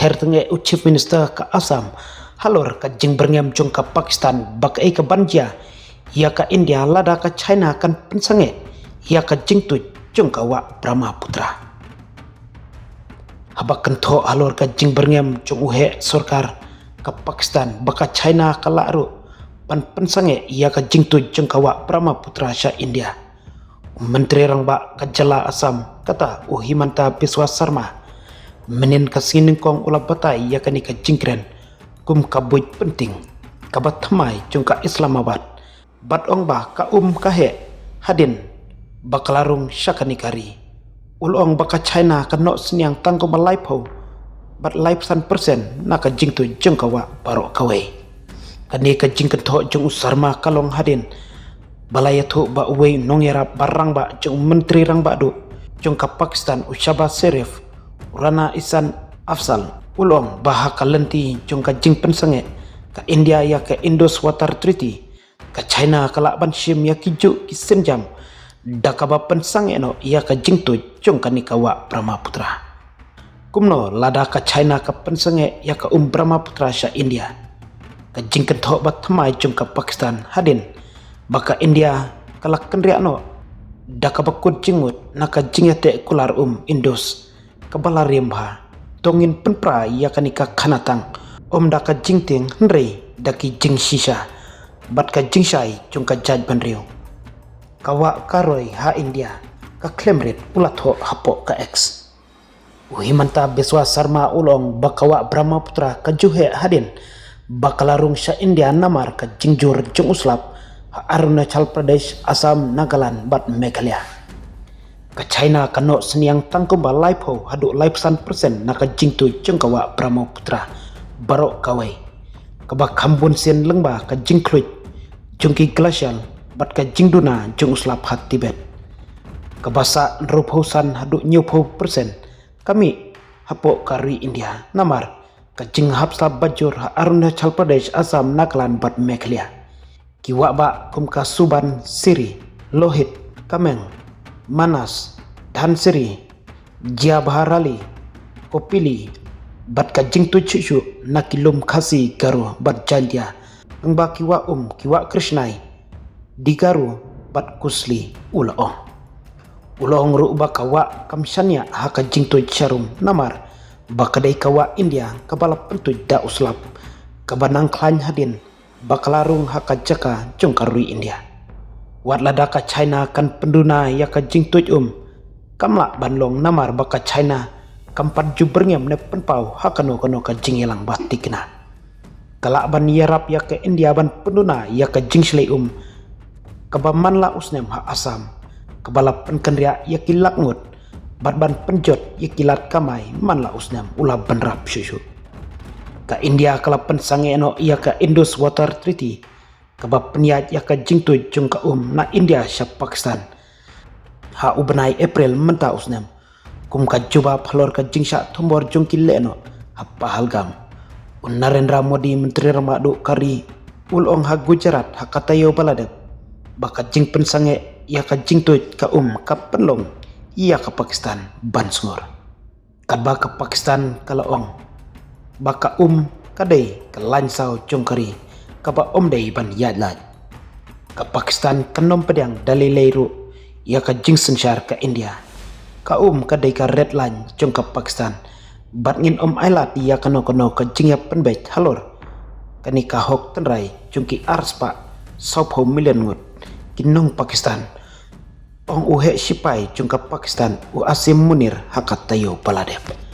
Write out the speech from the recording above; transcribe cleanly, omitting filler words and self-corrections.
Khair tenge Chief Minister ka Assam halor ka jing berngam jong ka Pakistan bak ka banja ya ka India lada ka China kan pensange ya ka jing tu jong ka wa Brahmaputra habak kentho halor ka jing berngam jong uhe sarkar ka Pakistan baka China ka laru pan pensange ya ka jing tu jong ka wa Brahmaputra sha India. Menteri Rangba Kajala Assam kata Himanta Biswa Sarma menin kasiningkong ulah batai ya kani ka jingkren kum kabuj penting kabat thamai jungka Islamabad bat ong ba ka kahe hadin bakalarung syakanikari ulong baka China kano seniang tangko balai pau bat life san persen na ka jingtu jungka wa baro kawai kani ka jingken tho jung Sarma kalong hadin balaya tu ba uwe nongyara barang ba jung menteri rang ba du jung ka Pakistan Shahbaz Sharif Rana Ihsan Afzal ulong baha kalenti jung ka jing pensange ka India ya ka Indus Water Treaty ka China ka lakban shim ya kiju kisenjam dakaba pensange no ya ka jing tu jung ka nikawa Brahmaputra kumno lada ka China ka pensange ya ka Brahmaputra sha India ka jing kan tho ba thamai jung ka Pakistan hadin baka India kalak kendria no daka bakut jingmut naka jingete kular Indus kabala rimbha tongin penpra ya kanika kanatang daka jingting hendrei daki jing shisha bat ka jingshai jungka jaj banriu kawa karoi ha India ka klemrit ulatho hapo ka X Himanta Biswa Sarma ulong bakawa Brahmaputra ka juhe hadin bakalarung sha India namar ka jingjur jung uslap Arunachal Pradesh, Assam, Nagaland, bat Meghalaya. Ka China kano seniang tangko ba laipo hadu life san persen naka jingtu jengkawa Brahmaputra barok kawai. Kaba kambun sen lengba ka jingkluit jungki glacial bat ka jingduna jung uslap hat Tibet. Kabasa nruphausan hadu nyuphau persen kami hapo kari India namar ka jing hapslap bajur Arunachal Pradesh, Assam, Nagaland, bat Meghalaya. Kiwa ba kumka Suban, Siri, Lohit, Kameng, Manas, Dhansiri, Jabharali, Kopili, bat ka jingtu chuchu nakilum khasi garu bat Jandia, angba kiwa kiwa Krishnai, Digaru bat Kusli ulaong. Ulaong ru ba kawa kamsyanya haka jingtu charum namar bakadai kawa India kabala pentu da uslap kabanang klan hadin bakalarung haka jaka jungkarui India. Wat ladaka China kan penduna ya ka jingtuj kamla banlong namar baka China kampat juberngem ne penpau hakano kano ka jingelang batikna. Kalak ban yarap ya ka India ban penduna ya ka jingslei kabaman la usnem ha Assam kabala penkendria ya kilak ngut bat ban penjot ya kilat kamai man la usnem ulah banrap syusyu. Ka India kala pensange no ia ka Indus Water Treaty kaba peniat ya ka jingtu jung ka na India sya Pakistan ha ubenai April menta usnem kum ka juba phalor ka jingsha thumbor jung kille no ha Pahalgam Narendra Modi menteri ramadu kari ulong ha Gujarat ha katayo baladep baka jing pensange ya ka jingtu ka ka penlong ia ka Pakistan bansngur kadba ka Pakistan kala baka kadai ke lansau jongkari kaba dai ban yadlat ka Pakistan kanom pedang dalileiru ya ka jingsen syar ka India ka kadai ka red line jong ka Pakistan bat ngin ailat ya kano ka jingya penbait halor kani ka hok tenrai jungki arspa sopho million ngut kinong Pakistan uhe sipai jong ka Pakistan Asim Munir hakat tayo baladep.